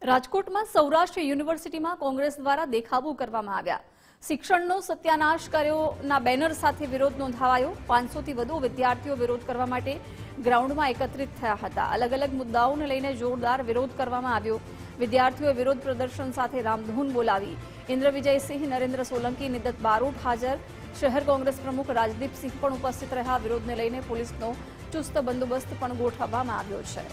રાજકોટમાં સૌરાષ્ટ્ર યુનિવર્સિટીમાં કોંગ્રેસ દ્વારા દેખાવો કરવામાં આવ્યા। શિક્ષણનો સત્યાનાશ કર્યોના બેનર સાથે વિરોધ નોંધાવાયો। 500થી વધુ વિદ્યાર્થીઓ વિરોધ કરવા માટે ગ્રાઉન્ડમાં એકત્રિત થયા હતા। અલગ અલગ મુદ્દાઓને લઈને જોરદાર વિરોધ કરવામાં આવ્યો। વિદ્યાર્થીઓએ વિરોધ પ્રદર્શન સાથે રામધૂન બોલાવી। ઇન્દ્ર વિજયસિંહ, નરેન્દ્ર સોલંકી, નિદત બારોટ હાજર। શહેર કોંગ્રેસ પ્રમુખ રાજદીપસિંહ પણ ઉપસ્થિત રહ્યા। વિરોધને લઈને પોલીસનો ચુસ્ત બંદોબસ્ત પણ ગોઠવવામાં આવ્યો છે।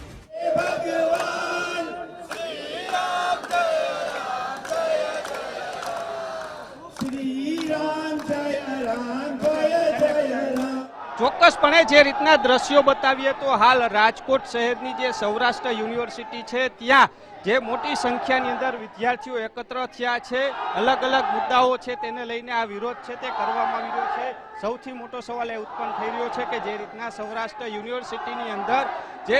ચોક્કસપણે જે રીતના દ્રશ્યો બતાવીએ તો હાલ રાજકોટ શહેરની જે સૌરાષ્ટ્ર યુનિવર્સિટી છે ત્યાં જે મોટી સંખ્યાની અંદર વિદ્યાર્થીઓ એકત્ર થયા છે। અલગ અલગ મુદ્દાઓ છે તેને લઈને આ વિરોધ છે તે કરવામાં આવી રહ્યો છે। સૌથી મોટો સવાલ એ ઉત્પન્ન થઈ રહ્યો છે કે જે રીતના સૌરાષ્ટ્ર યુનિવર્સિટીની અંદર જે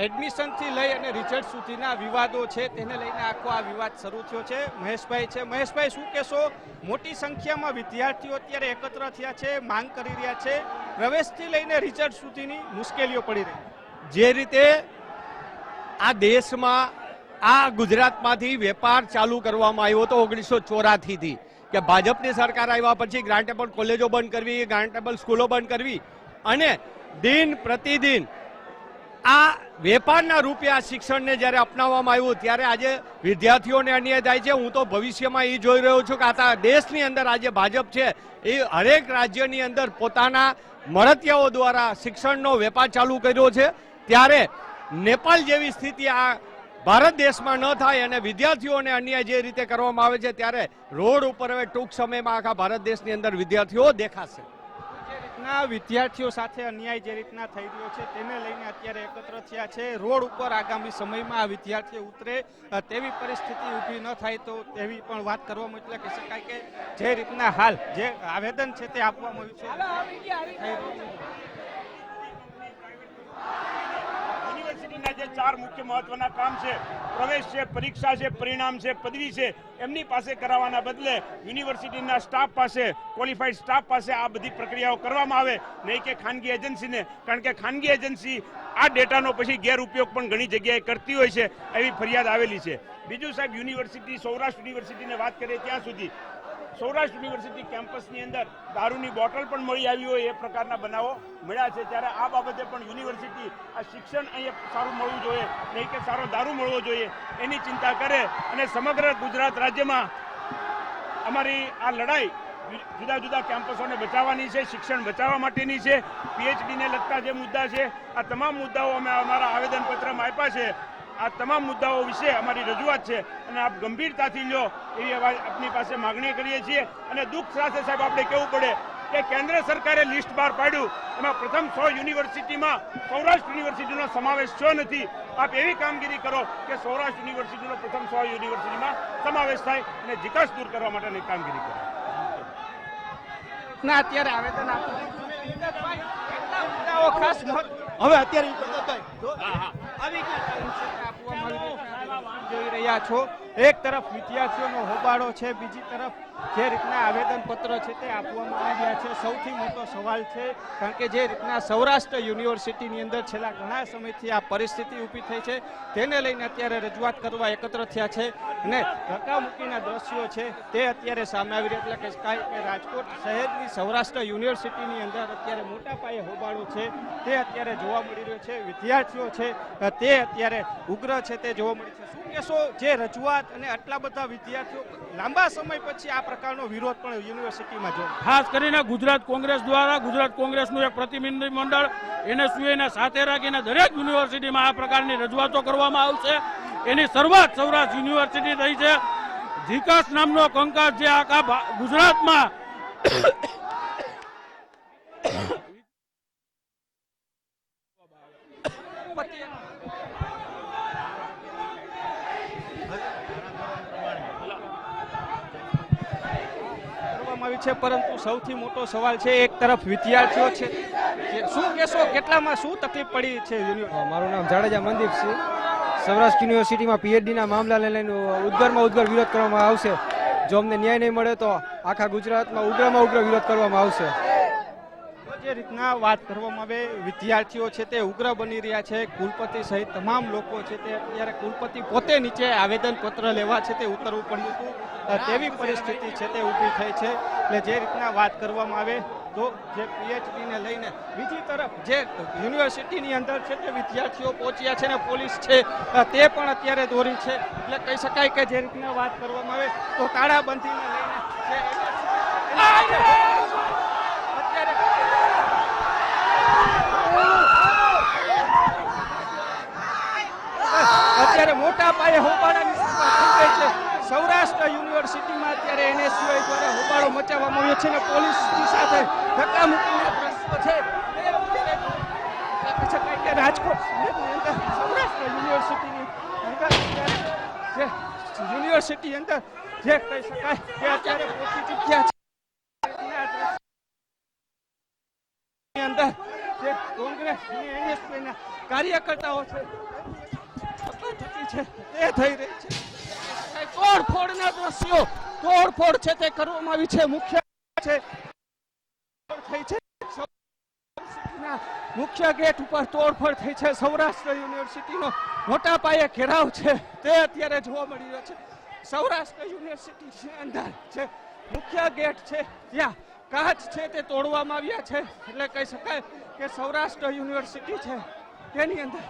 એડમિશનથી લઈ અને રિઝલ્ટ સુધીના વિવાદો છે તેને લઈને આખો આ વિવાદ શરૂ થયો છે। મહેશભાઈ શું કહેશો? મોટી સંખ્યામાં વિદ્યાર્થીઓ અત્યારે એકત્ર થયા છે, માંગ કરી રહ્યા છે, પ્રવેશથી લઈને રિઝલ્ટ સુધીની મુશ્કેલીઓ પડી રહી। જે રીતે આ દેશમાં આ ગુજરાતમાંથી વેપાર ચાલુ કરવામાં આવ્યો હતો 1984 થી કે ભાજપની સરકાર આવ્યા પછી ગ્રાન્ટેબલ કોલેજો બંધ કરવી, ગ્રાન્ટેબલ સ્કૂલો બંધ કરવી અને દિન પ્રતિદિન આ વેપારના રૂપે આ શિક્ષણને જ્યારે અપનાવવામાં આવ્યું ત્યારે આજે વિદ્યાર્થીઓને અન્યાય થાય છે। હું તો ભવિષ્યમાં એ જોઈ રહ્યો છું કે આ દેશની અંદર આજે ભાજપ છે એ હરેક રાજ્યની અંદર પોતાના મળતિયાઓ દ્વારા શિક્ષણનો વેપાર ચાલુ કર્યો છે। ત્યારે નેપાળ જેવી સ્થિતિ આ ભારત દેશમાં ન થાય અને વિદ્યાર્થીઓને અન્યાય જે રીતે કરવામાં આવે છે ત્યારે રોડ ઉપર હવે ટૂંક સમયમાં આખા ભારત દેશની અંદર વિદ્યાર્થીઓ દેખાશે। વિદ્યાર્થીઓ સાથે અન્યાય જે રીતના થઈ રહ્યો છે તેને લઈને અત્યારે એકત્ર થયા છે। રોડ ઉપર આગામી સમયમાં આ વિદ્યાર્થીઓ ઉતરે તેવી પરિસ્થિતિ ઊભી ન થાય તો તેવી પણ વાત કરવામાં એટલે કહી શકાય કે જે રીતના હાલ જે આવેદન છે તે આપવામાં આવ્યું છે। યુનિવર્સિટીના જે 4 મુખ્ય મહત્વના કામ છે, પ્રવેશ છે, પરીક્ષા છે, પરિણામ છે, પદવી છે, એમની પાસે કરાવવાના બદલે યુનિવર્સિટીના સ્ટાફ પાસે, ક્વોલિફાઈડ સ્ટાફ પાસે આ બધી પ્રક્રિયાઓ કરવામાં આવે, નહીં કે ખાનગી એજન્સીને। કારણ કે ખાનગી એજન્સી આ ડેટાનો પછી ગેરઉપયોગ પણ ઘણી જગ્યાએ કરતી હોય છે, એવી ફરિયાદ આવેલી છે। બીજું સાહેબ, યુનિવર્સિટી સૌરાષ્ટ્ર યુનિવર્સિટીને વાત કરીએ ત્યાં સુધી સૌરાષ્ટ્ર યુનિવર્સિટી કેમ્પસની અંદર દારૂની બોટલ પણ મળી આવી હોય એ પ્રકારના બનાવો મળ્યા છે। ત્યારે આ બાબતે પણ યુનિવર્સિટી આ શિક્ષણ અહીંયા સારું મળવું જોઈએ, નહીં કે સારો દારૂ મળવો જોઈએ એની ચિંતા કરે અને સમગ્ર ગુજરાત રાજ્યમાં અમારી આ લડાઈ જુદા જુદા કેમ્પસોને બચાવવાની છે, શિક્ષણ બચાવવા માટેની છે। પીએચડીને લગતા જે મુદ્દા છે આ તમામ મુદ્દાઓ અમે અમારા આવેદનપત્રમાં આપ્યા છે। આ તમામ મુદ્દાઓ વિશે અમારી રજૂઆત છે અને આપ ગંભીરતાથી લો એવી આપની પાસે માગણી કરીએ છીએ। અને દુઃખ સાથે સાહેબ આપણે કહેવું પડે કે કેન્દ્ર સરકારે લિસ્ટ બહાર પાડ્યું, એમાં પ્રથમ 100 યુનિવર્સિટીમાં સૌરાષ્ટ્ર યુનિવર્સિટીનો સમાવેશ થયો નથી। આપ એવી કામગીરી કરો કે સૌરાષ્ટ્ર યુનિવર્સિટીનો પ્રથમ 100 યુનિવર્સિટીમાં સમાવેશ થાય અને વિકાસ દૂર કરવા માટેની કામગીરી કરો। અત્યારે આવેદન ખાસ હવે અત્યારે જોઈ રહ્યા છો, એક તરફ વિદ્યાર્થીઓનો હોબાળો છે, બીજી તરફ જે રીતના આવેદન પત્ર છે તે આપવામાં આવ્યા છે। સૌથી મોટો સવાલ છે કારણ કે જે રીતના સૌરાષ્ટ્ર યુનિવર્સિટીની અંદર છેલ્લા ઘણા સમયથી આ પરિસ્થિતિ ઊભી થઈ છે તેને લઈને અત્યારે રજૂઆત કરવા એકત્ર થયા છે અને ધક્કામુક્કીના દ્રશ્યો છે તે અત્યારે સામે આવી રહ્યા એટલે કે રાજકોટ શહેરની સૌરાષ્ટ્ર યુનિવર્સિટીની અંદર અત્યારે મોટા પાયે હોબાળો છે તે અત્યારે જોવા મળી રહ્યો છે। વિદ્યાર્થીઓ છે તે અત્યારે ઉગ્ર છે તે જોવા મળી છે। શું કહેશો, જે રજૂઆત અને આટલા બધા વિદ્યાર્થીઓ લાંબા સમય પછી આ પ્રકારનો વિરોધ પણ યુનિવર્સિટીમાં જોવા, ખાસ કરીને ગુજરાત કોંગ્રેસ દ્વારા ગુજરાત કોંગ્રેસનું એક પ્રતિનિધિ મંડળ NSUને સાથે રાખીને દરેક યુનિવર્સિટીમાં આ પ્રકારની રજૂઆતો કરવામાં આવશે। એની શરૂઆત સૌરાષ્ટ્ર યુનિવર્સિટી થઈ છે। વિકાસ નામનો કંકાસ જે આખા ગુજરાતમાં છે પરંતુ સૌથી મોટો સવાલ છે એક તરફ વિદ્યાર્થીઓ છે, શું કહેશો કેટલામાં શું તકલીફ પડી છે? મારું નામ જાડેજા મનદીપ છે। સૌરાષ્ટ્ર યુનિવર્સિટીમાં પીએચડીના મામલાને લઈને ઉદ્ગારમાં ઉદ્ગાર વિરોધ કરવામાં આવશે। જો અમને ન્યાય નહીં મળે તો આખા ગુજરાતમાં ઉગ્રમાં ઉગ્ર વિરોધ કરવામાં આવશે। જે રીતના વાત કરવામાં આવે વિદ્યાર્થીઓ છે તે ઉગ્ર બની રહ્યા છે, કુલપતિ સહિત તમામ લોકો છે તે અત્યારે કુલપતિ પોતે નીચે આવેદનપત્ર લેવા છે તે ઉતરવું પડ્યું હતું, તેવી પરિસ્થિતિ છે તે ઊભી થઈ છે. એટલે જે રીતના વાત કરવામાં આવે તો જે પીએચડીને લઈને બીજી તરફ જે યુનિવર્સિટીની અંદર છે તે વિદ્યાર્થીઓ પહોંચ્યા છે ને પોલીસ છે તે પણ અત્યારે દોરી છે. એટલે કહી શકાય કે જે રીતના વાત કરવામાં આવે તો તાળાબંધીને લઈને અત્યારે મોટા પાયે હોબાળાની શરૂઆત થઈ ગઈ છે. સૌરાષ્ટ્ર યુનિવર્સિટીમાં અત્યારે NSUI દ્વારા હોબાળો મચાવવામાં આવ્યો છે અને પોલીસની સાથે ધક્કામુક્કીના દ્રશ્યો છે. કહી શકાય કે રાજકોટ શહેરની અંદર સૌરાષ્ટ્ર યુનિવર્સિટીની અંદર જે યુનિવર્સિટી અંદર જે કહી શકાય કે અત્યારે પહોંચી ચૂક્યા છે અંદર જે કોંગ્રેસ અને NSUI ના કાર્યકર્તાઓ છે તે થઈ રહી છે. તોડફોડના દ્રશ્યો તોડફોડ છે તે કરવામાં આવી છે. મુખ્ય છે થઈ છે મુખ્ય ગેટ ઉપર તોડફોડ થઈ છે. સૌરાષ્ટ્ર યુનિવર્સિટીનો મોટા પાયે ઘેરાવ છે તે અત્યારે જોવા મળી રહ્યો છે. સૌરાષ્ટ્ર યુનિવર્સિટી અંદર છે મુખ્ય ગેટ છે ત્યાં કાચ છે તે તોડવામાં આવ્યા છે. એટલે કહી શકાય કે સૌરાષ્ટ્ર યુનિવર્સિટી છે તેની અંદર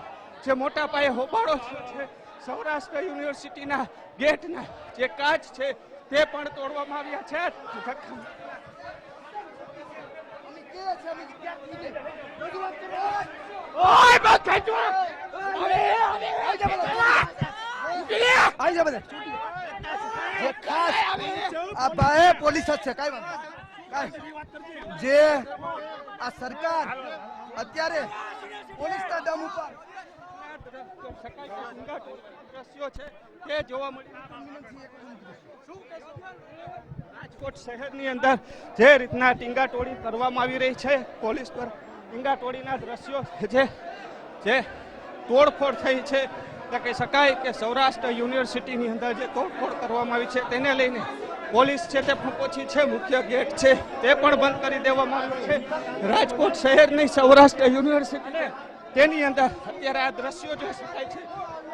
જે મોટા પાયે હોબાળો છે. સૌરાષ્ટ્ર યુનિવર્સિટીના ગેટના જે કાચ છે તે પણ તોડવામાં આવ્યા છે. પોલીસ જ છે કઈ વાત જે આ સરકાર અત્યારે પોલીસના દમ ઉપર દ્રશ્યો છે તે જોવા મળી. રાજકોટ શહેરની અંદર જે રીતના ટીંગાટોળી કરવામાં આવી રહી છે પોલીસ દ્વારા, ટીંગાટોળીના દ્રશ્યો જે તોડફોડ થઈ છે એટલે કહી શકાય કે સૌરાષ્ટ્ર યુનિવર્સિટીની અંદર જે તોડફોડ કરવામાં આવી છે તેને લઈને પોલીસ છે તે પહોંચી છે. મુખ્ય ગેટ છે તે પણ બંધ કરી દેવામાં આવ્યો છે. રાજકોટ શહેરની સૌરાષ્ટ્ર યુનિવર્સિટી તેની અંદર અત્યારે આ દ્રશ્યો જોઈ શકાય છે.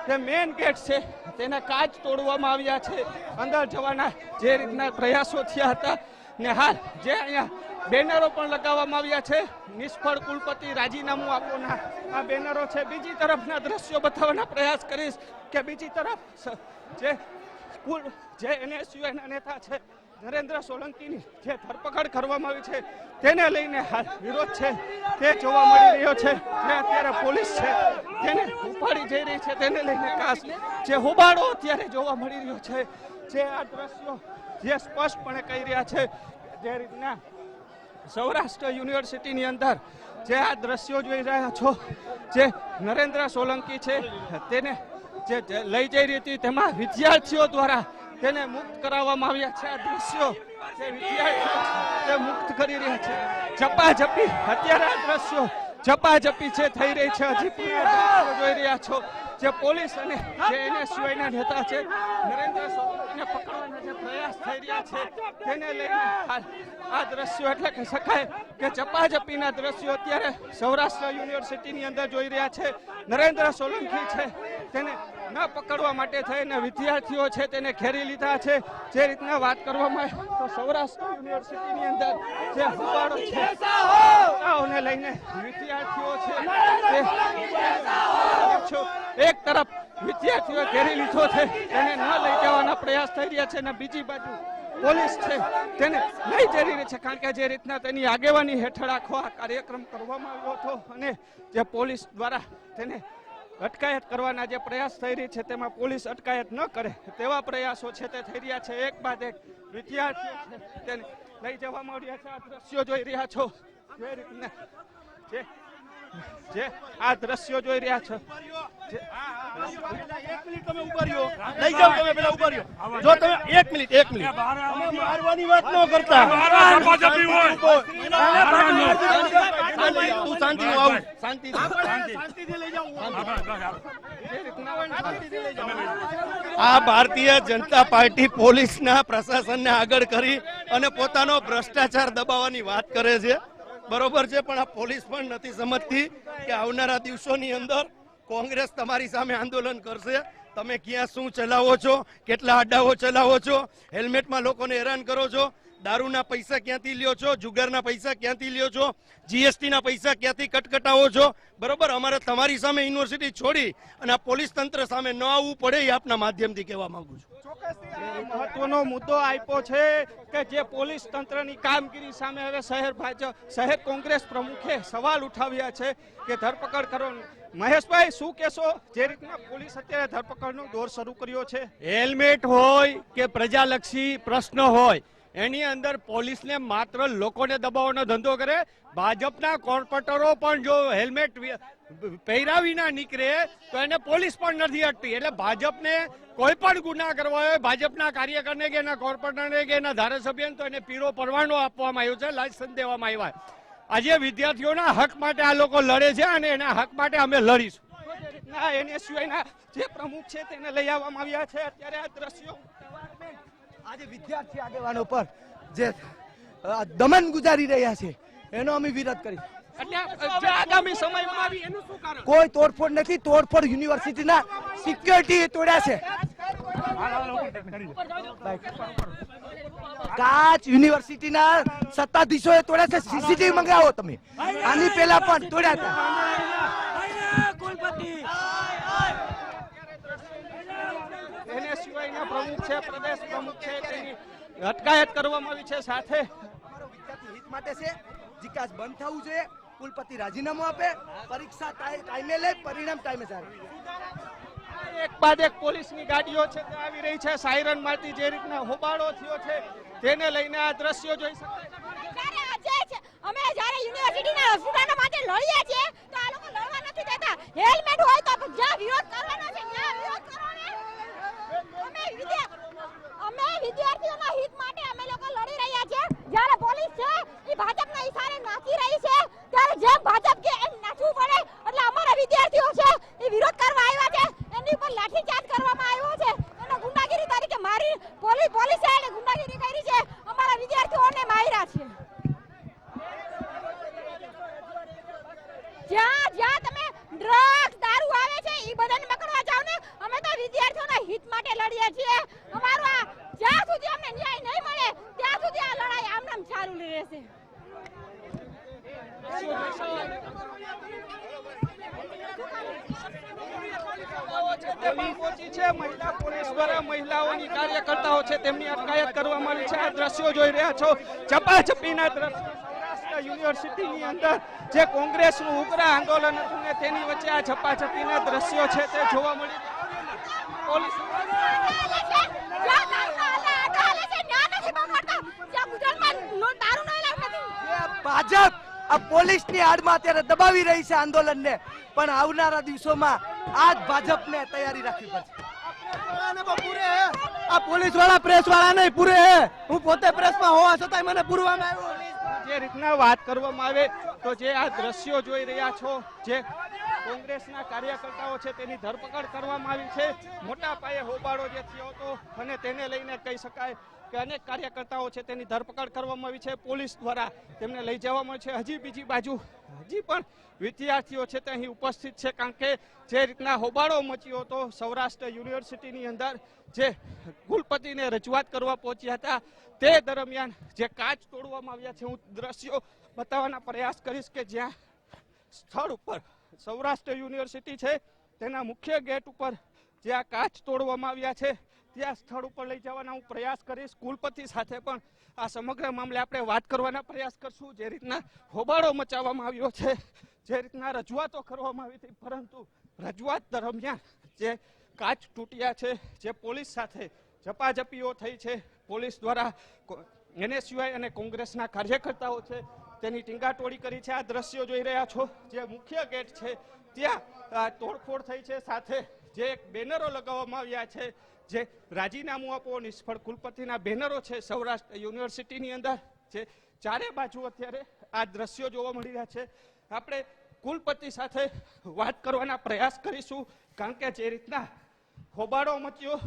જે મેઇન ગેટ છે તેના કાચ તોડવામાં આવ્યા છે. અંદર જવાના જે રીતના પ્રયાસો થયા હતા ને હાલ જે અહીંયા બેનરો પણ લગાવવામાં આવ્યા છે. નિષ્ફળ કુલપતિ રાજીનામું આપોના આ બેનરો છે. બીજી તરફના દ્રશ્યો બતાવવાના પ્રયાસ કરીશ કે બીજી તરફ જે NSUIના નેતા છે નરેન્દ્ર સોલંકીની જે ધરપકડ કરવામાં આવી છે તેને લઈને હાલ વિરોધ છે તે જોવા મળી રહ્યો છે. જે અત્યારે પોલીસ છે તેને ઉપાડી જઈ રહી છે તેને લઈને ખાસ જે હોબાળો અત્યારે જોવા મળી રહ્યો છે. જે આ દ્રશ્યો જે સ્પષ્ટપણે કહી રહ્યા છે જે રીતના સૌરાષ્ટ્ર યુનિવર્સિટીની અંદર જે આ દ્રશ્યો જોઈ રહ્યા છો જે નરેન્દ્ર સોલંકી છે તેને જે લઈ જઈ રહી હતી તેમાં વિદ્યાર્થીઓ દ્વારા તેને મુક્ત કરાવવામાં આવ્યા છે. આ દ્રશ્યો જે વિદ્યાર્થીઓ તે મુક્ત કરી રહ્યા છે. ઝપાઝપી અત્યારે આ દ્રશ્યો ઝપાઝપી છે થઈ રહી છે. હજી પણ આ દ્રશ્યો જોઈ રહ્યા છો જે પોલીસ અને જે NSUIના નેતા છે નરેન્દ્ર સોલંકીને પકડવાના જે પ્રયાસ થઈ રહ્યા છે તેને લઈને હાલ આ દ્રશ્યો એટલે કહી શકાય કે ઝપાઝપીના દ્રશ્યો અત્યારે સૌરાષ્ટ્ર યુનિવર્સિટીની અંદર જોઈ રહ્યા છે. નરેન્દ્ર સોલંકી છે તેને ન પકડવા માટે થઈને વિદ્યાર્થીઓ છે તેને ઘેરી લીધા છે. જે રીતના વાત કરવામાં આવે તો સૌરાષ્ટ્ર યુનિવર્સિટીની અંદર જે હોબાળો છે લઈને વિદ્યાર્થીઓ છે એક તરફ વિદ્યાર્થીઓ ઘેરી લીધો છે તેને ન લઈ જવાના પ્રયાસ થઈ રહ્યા છે અને બીજી બાજુ પોલીસ છે તેને લઈ જઈ રહી છે. કારણ કે જે રીતના તેની આગેવાની હેઠળ આખો આ કાર્યક્રમ કરવામાં આવ્યો હતો અને જે પોલીસ દ્વારા તેને અટકાયત કરવાના જે પ્રયાસ થઈ રહી છે તેમાં પોલીસ અટકાયત ન કરે તેવા પ્રયાસો છે તે થઈ રહ્યા છે. એક બાદ એક વિદ્યાર્થીઓ છે તેને લઈ જવામાં આવ્યા છે. આ દ્રશ્યો જોઈ રહ્યા છો જે રીતના જે આ દ્રશ્યો જોઈ રહ્યા છો. એક મિનિટ તમે ઉભા રહ્યો, લઈ જાઓ તમે પેલા ઉભા રહ્યો. જો તમે એક મિનિટ તમે મારવાની વાત ન કરતા. તું શાંતિ નું આવું શાંતિથી લઈ જાઓ. આ ભારતીય જનતા પાર્ટી પોલીસના પ્રશાસનને આગળ કરી અને પોતાનો ભ્રષ્ટાચાર દબાવવાની વાત કરે છે. બરોબર છે, પણ આ પોલીસ પણ નથી સમજતી કે આવનારા દિવસોની અંદર કોંગ્રેસ તમારી સામે આંદોલન કરશે. તમે ક્યાં શું ચલાવો છો, કેટલા અડ્ડાઓ ચલાવો છો, હેલ્મેટમાં લોકોને હેરાન કરો છો, દારૂના પૈસા ક્યાંથી લ્યો છો, જુગારના પૈસા ક્યાંથી લ્યો છો, જીએસટીના પૈસા ક્યાંથી કટકટાવો છો. બરોબર, અમારે તમારી સામે યુનિવર્સિટી છોડી અને આ પોલીસ તંત્ર સામે ન આવવું પડે એ આપના માધ્યમથી કહેવા માંગુ છું. મહત્વનો મુદ્દો આપ્યો છે કે જે પોલીસ તંત્રની કામગીરી સામે હવે શહેર કોંગ્રેસ પ્રમુખે સવાલ ઉઠાવ્યા છે કે ધરપકડ કરો. મહેશભાઈ, શું કહેશો? જે રીતના પોલીસ અત્યારે ધરપકડનો દોર શરૂ કર્યો છે, હેલ્મેટ હોય કે પ્રજાલક્ષી પ્રશ્ન હોય એની અંદર પોલીસને માત્ર લોકોને દબાવવાનો ધંધો કરે. ભાજપના કોર્પોરેટરો પણ જો હેલ્મેટ પહેર્યા વિના નીકળે તો એને પોલીસ પણ નથી અટતી. એટલે ભાજપને કોઈ પણ ગુના કરવા હોય, ભાજપના કાર્યકરને કે એના કોર્પોરેટરને કે એના ધારાસભ્યને, તો એને પીરો પરવાનો આપવામાં આવ્યો છે, લાયસન્સ દેવામાં આવ્યા. આજે વિદ્યાર્થીઓના હક માટે આ લોકો લડે છે અને એના હક માટે અમે લડીશું. એનએસયુઆઈના જે પ્રમુખ છે તેને લઈ આવવામાં આવ્યા છે. અત્યારે આ દ્રશ્યો આજે વિદ્યાર્થી આગેવાનો પર જે દમન ગુજારી રહ્યા છે એનો અમે વિરોધ કરી. એટલે આગામી સમયમાં આવી એનું શું કારણ? કોઈ તોડફોડ નથી. તોડફોડ યુનિવર્સિટીના સિક્યોરિટી તોડ્યા છે. કાચ યુનિવર્સિટીના સત્તાધીશોએ તોડ્યા છે. સીસીટીવી મંગાવો તમે. આની પહેલા પણ તોડ્યા હતા. એનએસયુઆઈના પ્રમુખ છે, પ્રદેશ પ્રમુખ છે, તેની અટકાયત કરવામાં આવી છે. સાથે અમારો વિદ્યાર્થી હિત માટે છે. જીકાસ બંધ થવું જોઈએ. કુલપતિ રાજીનામું આપે. પરીક્ષા ટાઈમે લે, પરિણામ ટાઈમે ચાલે. એક બાદ એક પોલીસની ગાડીઓ છે તે આવી રહી છે. સાયરન મારતી જે રીતના હોબાળો થયો છે તેને લઈને આ દ્રશ્યો જોઈ શકાય. અમે જ્યારે યુનિવર્સિટીના સ્ટુડન્ટો માટે લડીએ છીએ તો આ લોકો લડવા નથી દેતા. હેલ્મેટ હોય તો જ્યાં વિરોધ કરવાનો છે ત્યાં વિરોધ કરવાનો. અમે વિદ્યાર્થીઓના હિત માટે અમે લોકો લડી રહ્યા છીએ. જ્યારે પોલીસ છે એ ભાજપના ઈશારે નાચી રહી છે ત્યારે જેમ ભાજપ કે એમ નાચવું પડે. એટલે અમારા વિદ્યાર્થીઓ છે એ વિરોધ કરવા આવ્યા છે. એની ઉપર લાઠીચાર્જ કરવામાં આવ્યો છે. એને ગુંડાગીરી તરીકે મારી પોલીસે એને ગુંડાગીરી કરી છે. અમારા વિદ્યાર્થીઓને માર્યા છે. જ્યાં તમે ડ્રગ્સ દારૂ આવે છે એ બધાને પકડવા જાવ ને. અમે તો વિદ્યાર્થીઓના હિત માટે લડીએ છીએ. અમારું આ જ્યાં સુધી અમને ન્યાય નહીં મળે ત્યાં સુધી આ લડાઈ આમ ચાલુ રહેશે. પહોંચી છે મહિલા પોલીસ દ્વારા મહિલાઓની કાર્યકર્તાઓ છે તેમની અટકાયત કરવામાં આવી છે. આ દ્રશ્યો જોઈ રહ્યા છો, ચપાચપીના દ્રશ્યો. સૌરાષ્ટ્ર યુનિવર્સિટીની અંદર જે કોંગ્રેસનું ઉગ્ર આંદોલન હતું ને તેની વચ્ચે આ ચપાચપીના દ્રશ્યો છે તે જોવા મળી. પોલીસ ભાજપ આ પોલીસની આડમાં અત્યારે દબાવી રહી છે આંદોલનને, પણ આવનારા દિવસોમાં આ જ ભાજપને તૈયારી રાખવી પડશે. આ પોલીસ વાળા પ્રેસ વાળા નહીં પૂરે હે. હું પોતે પ્રેસમાં હોવા છતાં મને પૂરવામાં આવ્યો. જે રીતના વાત કરવામાં આવે તો જે આ દ્રશ્યો જોઈ રહ્યા છો, જે કોંગ્રેસના કાર્યકર્તાઓ છે તેની ધરપકડ કરવામાં આવી છે. મોટા પાયે હોબાળો જે થયો હતો અને તેને લઈને કહી શકાય કે અનેક કાર્યકર્તાઓ છે તેની ધરપકડ કરવામાં આવી છે. પોલીસ દ્વારા તેમને લઈ જવામાં છે. હજી બીજી બાજુ હજી પણ વિદ્યાર્થીઓ છે તે અહીં ઉપસ્થિત છે, કારણ કે જે રીતના હોબાળો મચ્યો હતો સૌરાષ્ટ્ર યુનિવર્સિટીની અંદર જે કુલપતિને રજૂઆત કરવા પહોંચ્યા હતા તે દરમિયાન જે કાચ તોડવામાં આવ્યા છે. હું દ્રશ્યો બતાવવાના પ્રયાસ કરીશ કે જ્યાં સ્થળ ઉપર સૌરાષ્ટ્ર યુનિવર્સિટી છે તેના મુખ્ય ગેટ ઉપર જે આ કાચ તોડવામાં આવ્યા છે ત્યાં સ્થળ ઉપર લઈ જવાના હું પ્રયાસ કરીશ. કુલપતિ સાથે પણ આ સમગ્ર મામલે આપણે વાત કરવાના પ્રયાસ કરશું. જે રીતના હોબાળો મચાવવામાં આવ્યો છે, જે રીતના રજૂઆતો કરવામાં આવી હતી, પરંતુ રજૂઆત દરમિયાન જે કાચ તૂટ્યા છે, જે પોલીસ સાથે ઝપાઝપીઓ થઈ છે, પોલીસ દ્વારા એનએસયુઆઈ અને કોંગ્રેસના કાર્યકર્તાઓ છે તેની ટીંગાટોળી કરી છે. આ દ્રશ્યો જોઈ રહ્યા છો, જે મુખ્ય ગેટ છે ત્યાં તોડફોડ થઈ છે. સાથે જે એક બેનરો લગાવવામાં આવ્યા છે, જે રાજીનામું આપો નિષ્ફળ કુલપતિના બેનરો છે સૌરાષ્ટ્ર યુનિવર્સિટીની અંદર, જે ચારે બાજુ અત્યારે આ દ્રશ્યો જોવા મળી રહ્યા છે. આપણે કુલપતિ સાથે વાત કરવાના પ્રયાસ કરીશું, કારણ કે જે રીતના હોબાળો મચ્યો,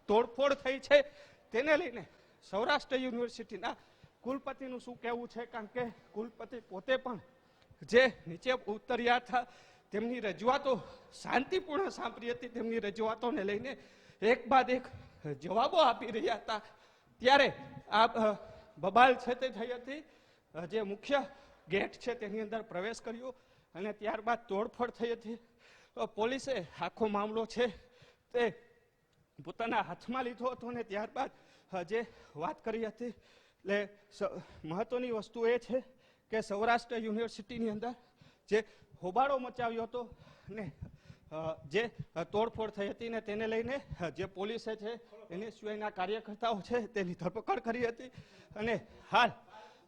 તોડફોડ થઈ છે તેને લઈને સૌરાષ્ટ્ર યુનિવર્સિટીના કુલપતિનું શું કહેવું છે, કારણ કે કુલપતિ પોતે પણ જે નીચે ઉતર્યા હતા તેમની રજૂઆતો શાંતિપૂર્ણ સાંભળી હતી. તેમની રજૂઆતોને લઈને એક બાદ એક જવાબો આપી રહ્યા હતા ત્યારે આ બબાલ છે તે થઈ હતી. જે મુખ્ય ગેટ છે તેની અંદર પ્રવેશ કર્યો અને ત્યારબાદ તોડફોડ થઈ હતી. પોલીસે આખો મામલો છે તે પોતાના હાથમાં લીધો હતો અને ત્યારબાદ જે વાત કરી હતી એટલે મહત્વની વસ્તુ એ છે કે સૌરાષ્ટ્ર યુનિવર્સિટીની અંદર જે હોબાળો મચાવ્યો હતો ને જે તોડફોડ થઈ હતી ને તેને લઈને જે પોલીસે છે NSUIના કાર્યકર્તાઓ છે તેની ધરપકડ કરી હતી અને હાલ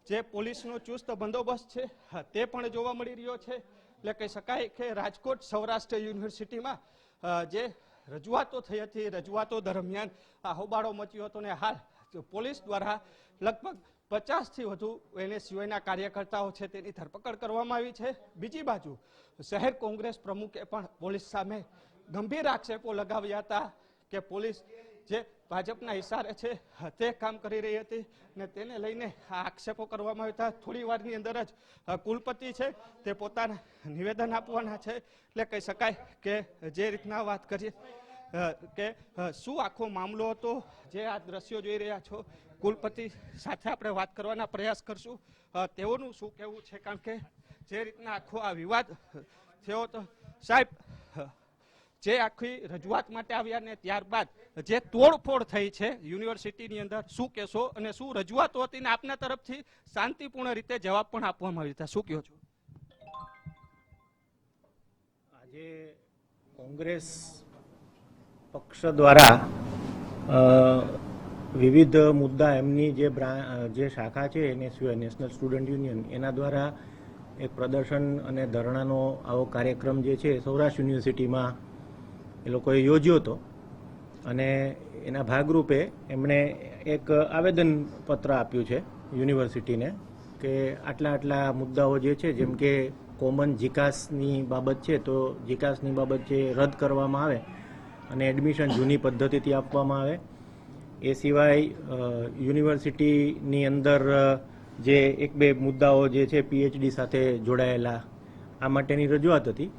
જે પોલીસનો ચુસ્ત બંદોબસ્ત છે તે પણ જોવા મળી રહ્યો છે. એટલે કહી શકાય કે રાજકોટ સૌરાષ્ટ્ર યુનિવર્સિટીમાં જે રજૂઆતો થઈ હતી રજૂઆતો દરમિયાન આ હોબાળો મચ્યો હતો ને હાલ પોલીસ દ્વારા લગભગ 50થી વધુ NSUIના કાર્યકર્તાઓ છે તેની ધરપકડ કરવામાં આવી છે. બીજી બાજુ શહેર કોંગ્રેસ પ્રમુખે પણ પોલીસ સામે ગંભીર આક્ષેપો લગાવ્યા હતા કે પોલીસ જે ભાજપના ઇશારે છે તે કામ કરી રહી હતી ને તેને લઈને આ આક્ષેપો કરવામાં આવ્યા હતા. થોડી વારની અંદર જ કુલપતિ છે તે પોતાના નિવેદન આપવાના છે. એટલે કહી શકાય કે જે રીતના વાત કરીએ કે શું આખો મામલો હતો, જે આ દ્રશ્યો જોઈ રહ્યા છો, કુલપતિ સાથે આપણે વાત કરવાના પ્રયાસ કરશું. તેઓનું શું કહેવું છે, કારણ કે જે રીતના આખો આ વિવાદ થયો તો સાહેબ જે આખી રજૂઆત માટે આવ્યા ને ત્યારબાદ જે તોડફોડ થઈ છે યુનિવર્સિટીની અંદર, શું કહેશો અને શું રજૂઆતો હતી ને આપના તરફથી શાંતિપૂર્ણ રીતે જવાબ પણ આપવામાં આવ્યા હતા, શું કહો છો? આજે કોંગ્રેસ પક્ષ દ્વારા વિવિધ મુદ્દા એમની જે શાખા છે NSUI નેશનલ સ્ટુડન્ટ યુનિયન એના દ્વારા એક પ્રદર્શન અને ધરણાનો આવો કાર્યક્રમ જે છે સૌરાષ્ટ્ર યુનિવર્સિટીમાં એ લોકોએ યોજ્યો હતો અને એના ભાગરૂપે એમણે એક આવેદનપત્ર આપ્યું છે યુનિવર્સિટીને કે આટલા મુદ્દાઓ જે છે જેમ કે કોમન જીકાસની બાબત છે તો જીકાસની બાબત જે રદ કરવામાં આવે અને એડમિશન જૂની પદ્ધતિથી આપવામાં આવે. એ સિવાય યુનિવર્સિટીની અંદર જે એક બે મુદ્દાઓ જે છે PhD સાથે જોડાયેલા આ માટેની રજૂઆત હતી.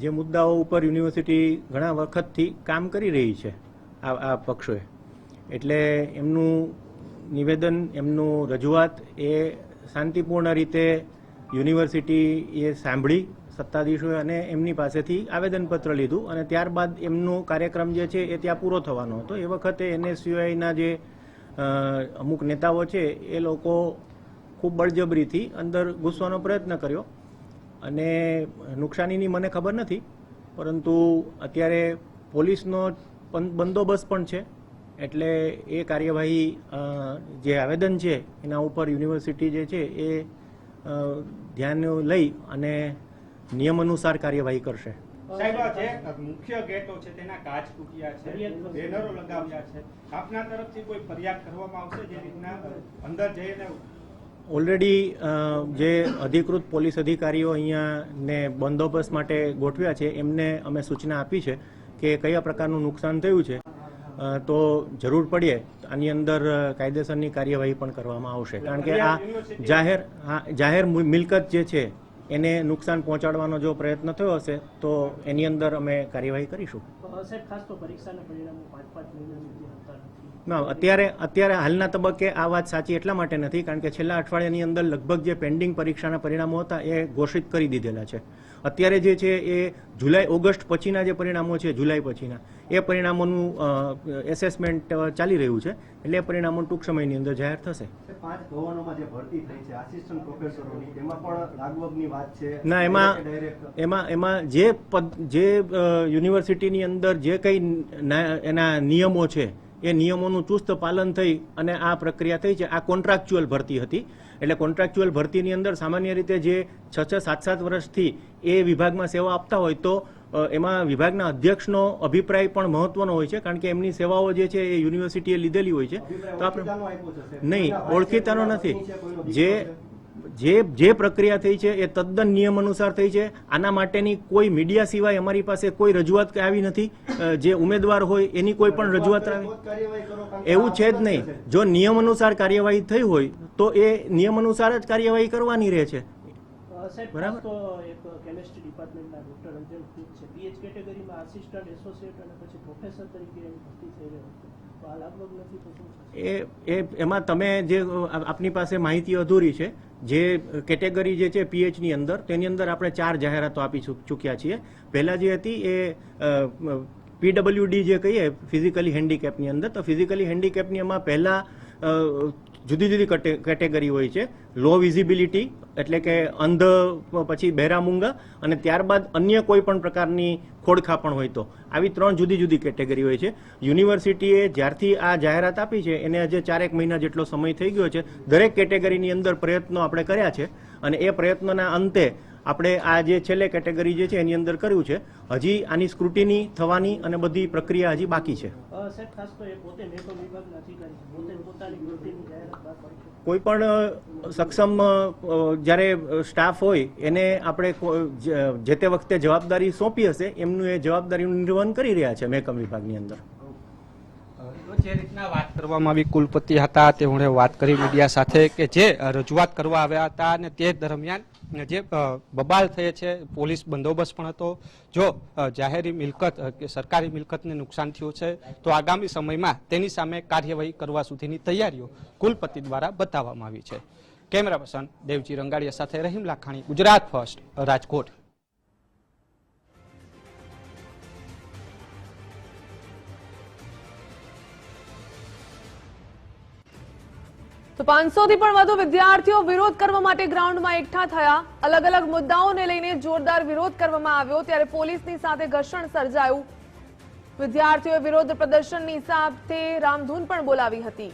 જે મુદ્દાઓ ઉપર યુનિવર્સિટી ઘણા વખતથી કામ કરી રહી છે આ પક્ષોએ, એટલે એમનું નિવેદન એમનું રજૂઆત એ શાંતિપૂર્ણ રીતે યુનિવર્સિટીએ સાંભળી સત્તાધીશોએ અને એમની પાસેથી આવેદનપત્ર લીધું અને ત્યારબાદ એમનો કાર્યક્રમ જે છે એ ત્યાં પૂરો થવાનો હતો. એ વખતે NSUIના જે અમુક નેતાઓ છે એ લોકો ખૂબ બળજબરીથી અંદર ઘૂસવાનો પ્રયત્ન કર્યો અને નુકસાનીની મને ખબર નથી, પરંતુ અત્યારે પોલીસનો બંદોબસ્ત પણ છે એટલે એ કાર્યવાહી જે આવેદન છે એના ઉપર યુનિવર્સિટી જે છે એ ધ્યાન લઈ અને નિયમ અનુસાર કાર્યવાહી કરશે. સાહેબ જે મુખ્ય ગેટો છે તેના કાચ તૂટ્યા છે, બેનરો લગાવ્યા છે, આપના તરફથી કોઈ ફરિયાદ કરવામાં આવશે જે રીતના અંદર જઈને? ઓલરેડી જે અધિકૃત પોલીસ અધિકારીઓ અહીંયા ને બંદોબસ્ત માટે ગોઠવ્યા છે એમને અમે સૂચના આપી છે કે કયા પ્રકારનું નુકસાન થયું છે, તો જરૂર પડે આની અંદર કાયદેસરની કાર્યવાહી પણ કરવામાં આવશે. કારણ કે આ જાહેર મિલકત જે છે એને નુકસાન પહોંચાડવાનો જો પ્રયત્ન થયો હશે તો એની અંદર અમે કાર્યવાહી કરીશું. ના, અત્યારે હાલના તબક્કે આ વાત સાચી એટલા માટે નથી કારણ કે છેલ્લા અઠવાડિયાની અંદર લગભગ જે પેન્ડિંગ પરીક્ષાના પરિણામો હતા એ ઘોષિત કરી દીધેલા છે. અત્યારે જે છે એ ઓગસ્ટ પછીના જે પરિણામો છે, જુલાઈ પછીના એ પરિણામોનું એસેસમેન્ટ ચાલી રહ્યું છે, એટલે એ પરિણામો ટૂંક સમયની અંદર જાહેર થશે. 5 ભવનોમાં જે ભરતી થઈ છે આસિસ્ટન્ટ પ્રોફેસરોની, એમાં પણ લાગવગની વાત છે. ના, એમાં જે યુનિવર્સિટીની અંદર જે કંઈ એના નિયમો છે એ નિયમોનું ચુસ્ત પાલન થઈ અને આ પ્રક્રિયા થઈ છે. આ કોન્ટ્રાક્ચ્યુઅલ ભરતી હતી, એટલે કોન્ટ્રાક્ચ્યુઅલ ભરતીની અંદર સામાન્ય રીતે જે 6-7 વર્ષથી એ વિભાગમાં સેવા આપતા હોય તો એમાં વિભાગના અધ્યક્ષનો અભિપ્રાય પણ મહત્વનો હોય છે, કારણ કે એમની સેવાઓ જે છે એ યુનિવર્સિટીએ લીધેલી હોય છે. તો આપણે નહીં, ઓળખીતાનો નથી. જે પ્રક્રિયા થઈ છે એ તદ્દન નિયમ અનુસાર થઈ છે. આના માટેની કોઈ મીડિયા સિવાય અમારી પાસે કોઈ રજૂઆત આવી નથી. જે ઉમેદવાર હોય એની કોઈ પણ રજૂઆત આવી એવું છે જ નહીં. જો નિયમ અનુસાર કાર્યવાહી થઈ હોય તો એ નિયમ અનુસાર જ કાર્યવાહી કરવાની રહે છે. બરાબર. તો એક કેમિસ્ટ્રી ડિપાર્ટમેન્ટના ડોક્ટર અંજન ખુદ છે પીએચ કેટેગરીમાં આસિસ્ટન્ટ એસોસિએટ અને પછી પ્રોફેસર તરીકે ભરતી થઈ રહ્યો છે, તો આ લાગવગ નથી તો શું થશે? એમાં તમે જે આપની પાસે માહિતી અધૂરી છે. જે કેટેગરી જે છે PH ની અંદર, તેની અંદર આપણે 4 જાહેરાતો આપી ચૂક્યા છીએ. પહેલા જે હતી એ PWD જે કહીએ ફિઝિકલી હેન્ડીકેપની અંદર, તો ફિઝિકલી હેન્ડીકેપની એમાં પહેલા જુદી જુદી કેટેગરી હોય છે. લો વિઝિબિલિટી એટલે કે અંધ, પછી બહેરામૂંગા, અને ત્યારબાદ અન્ય કોઈ પણ પ્રકારની ખોડખા પણ હોય તો આવી 3 જુદી જુદી કેટેગરી હોય છે. યુનિવર્સિટીએ જ્યારથી આ જાહેરાત આપી છે એને હજે 4 મહિના જેટલો સમય થઈ ગયો છે. દરેક કેટેગરીની અંદર પ્રયત્નો આપણે કર્યા છે અને એ પ્રયત્નોના અંતે આપણે આ જે છેલ્લે કેટેગરી જે છે એની અંદર કર્યું છે. હજી આની સ્ક્રુટિની થવાની અને બધી પ્રક્રિયા હજી બાકી છે. સાહેબ ખાસ તો એ પોતે મહેકમ વિભાગના અધિકારી છે, પોતે પોતાની ભરતીની જાહેરાત બહાર પાડી છે. કોઈ પણ સક્ષમ જ્યારે સ્ટાફ હોય એને આપણે જે તે વખતે જવાબદારી સોંપી હશે એમનું એ જવાબદારીનું નિર્વહન કરી રહ્યા છે મહેકમ વિભાગની અંદર. જે રીતના વાત કરવામાં આવી કુલપતિ હતા તેમણે વાત કરી મીડિયા સાથે કે જે રજૂઆત કરવા આવ્યા હતા અને તે દરમિયાન જે બબાલ થયે છે, પોલીસ બંદોબસ્ત પણ હતો. જો જાહેરી મિલકત કે સરકારી મિલકતને નુકસાન થયું છે તો આગામી સમયમાં તેની સામે કાર્યવાહી કરવા સુધીની તૈયારીઓ કુલપતિ દ્વારા બતાવવામાં આવી છે. કેમેરા પર્સન દેવજી રંગાડિયા સાથે રહીમ લાખાણી, ગુજરાત ફર્સ્ટ, રાજકોટ. તો 500 થી પણ વધુ વિદ્યાર્થીઓ વિરોધ કરવા માટે ગ્રાઉન્ડમાં એકઠા થયા. અલગ અલગ મુદ્દાઓને લઈને જોરદાર વિરોધ કરવામાં આવ્યો ત્યારે પોલીસની સાથે ઘર્ષણ સર્જાયું. વિદ્યાર્થીઓએ વિરોધ પ્રદર્શનની સાથે રામધૂન પણ બોલાવી હતી.